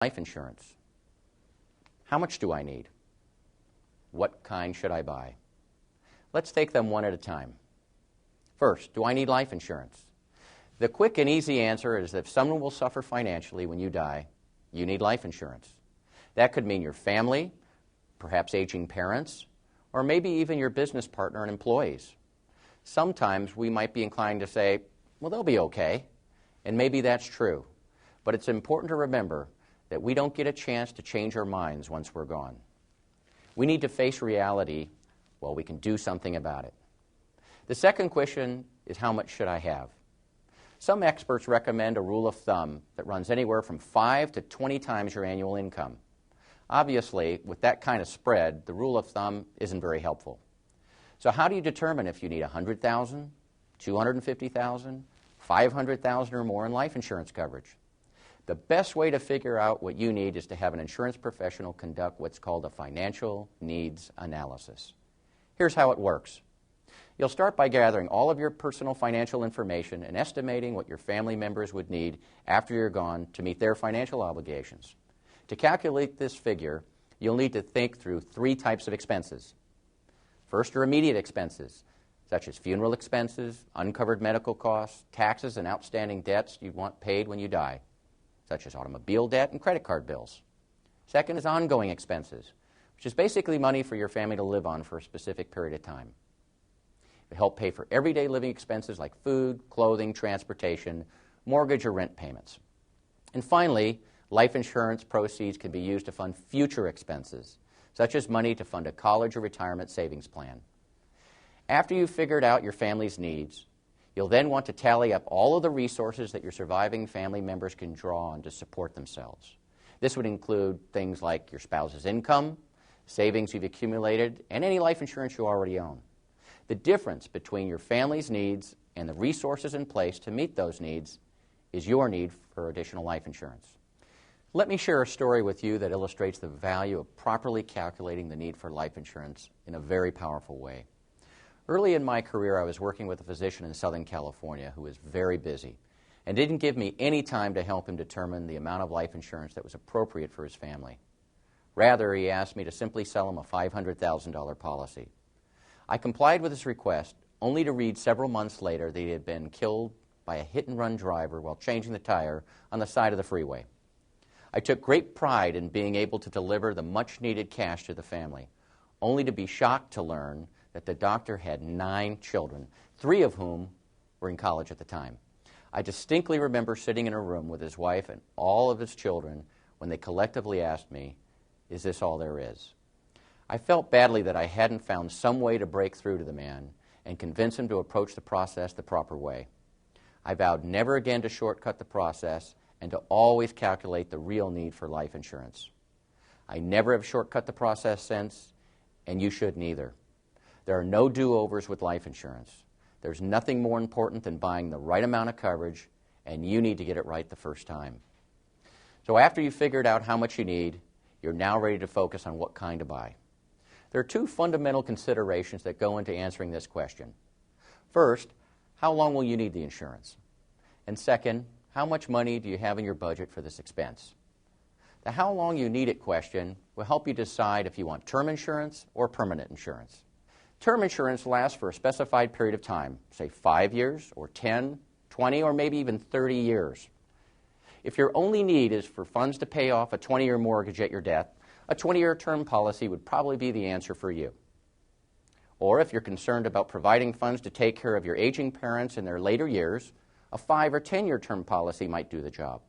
life insurance. How much do I need? What kind should I buy? Let's take them one at a time. First, do I need life insurance? The quick and easy answer is that if someone will suffer financially when you die, you need life insurance. That could mean your family, perhaps aging parents, or maybe even your business partner and employees. Sometimes we might be inclined to say, well, they'll be okay, and maybe that's true. But it's important to remember that we don't get a chance to change our minds once we're gone. We need to face reality while we can do something about it. The second question is, how much should I have? Some experts recommend a rule of thumb that runs anywhere from 5 to 20 times your annual income. Obviously, with that kind of spread, the rule of thumb isn't very helpful. So how do you determine if you need $100,000, $250,000, $500,000 or more in life insurance coverage? The best way to figure out what you need is to have an insurance professional conduct what's called a financial needs analysis. Here's how it works. You'll start by gathering all of your personal financial information and estimating what your family members would need after you're gone to meet their financial obligations. To calculate this figure, you'll need to think through 3 types of expenses. First are immediate expenses, such as funeral expenses, uncovered medical costs, taxes, and outstanding debts you'd want paid when you die, such as automobile debt and credit card bills. Second is ongoing expenses, which is basically money for your family to live on for a specific period of time. It help pay for everyday living expenses like food, clothing, transportation, mortgage or rent payments. And finally, life insurance proceeds can be used to fund future expenses, such as money to fund a college or retirement savings plan. After you've figured out your family's needs, you'll then want to tally up all of the resources that your surviving family members can draw on to support themselves. This would include things like your spouse's income, savings you've accumulated, and any life insurance you already own. The difference between your family's needs and the resources in place to meet those needs is your need for additional life insurance. Let me share a story with you that illustrates the value of properly calculating the need for life insurance in a very powerful way. Early in my career, I was working with a physician in Southern California who was very busy and didn't give me any time to help him determine the amount of life insurance that was appropriate for his family. Rather, he asked me to simply sell him a $500,000 policy. I complied with his request, only to read several months later that he had been killed by a hit-and-run driver while changing the tire on the side of the freeway. I took great pride in being able to deliver the much-needed cash to the family, only to be shocked to learn that the doctor had 9 children, 3 of whom were in college at the time. I distinctly remember sitting in a room with his wife and all of his children when they collectively asked me, "Is this all there is?" I felt badly that I hadn't found some way to break through to the man and convince him to approach the process the proper way. I vowed never again to shortcut the process and to always calculate the real need for life insurance. I never have shortcut the process since, and you shouldn't either. There are no do-overs with life insurance. There's nothing more important than buying the right amount of coverage, and you need to get it right the first time. So after you've figured out how much you need, you're now ready to focus on what kind to buy. There are 2 fundamental considerations that go into answering this question. First, how long will you need the insurance? And second, how much money do you have in your budget for this expense? The how long you need it question will help you decide if you want term insurance or permanent insurance. Term insurance lasts for a specified period of time, say 5 years or 10, 20, or maybe even 30 years. If your only need is for funds to pay off a 20-year mortgage at your death, a 20-year term policy would probably be the answer for you. Or if you're concerned about providing funds to take care of your aging parents in their later years, a 5 or 10-year term policy might do the job.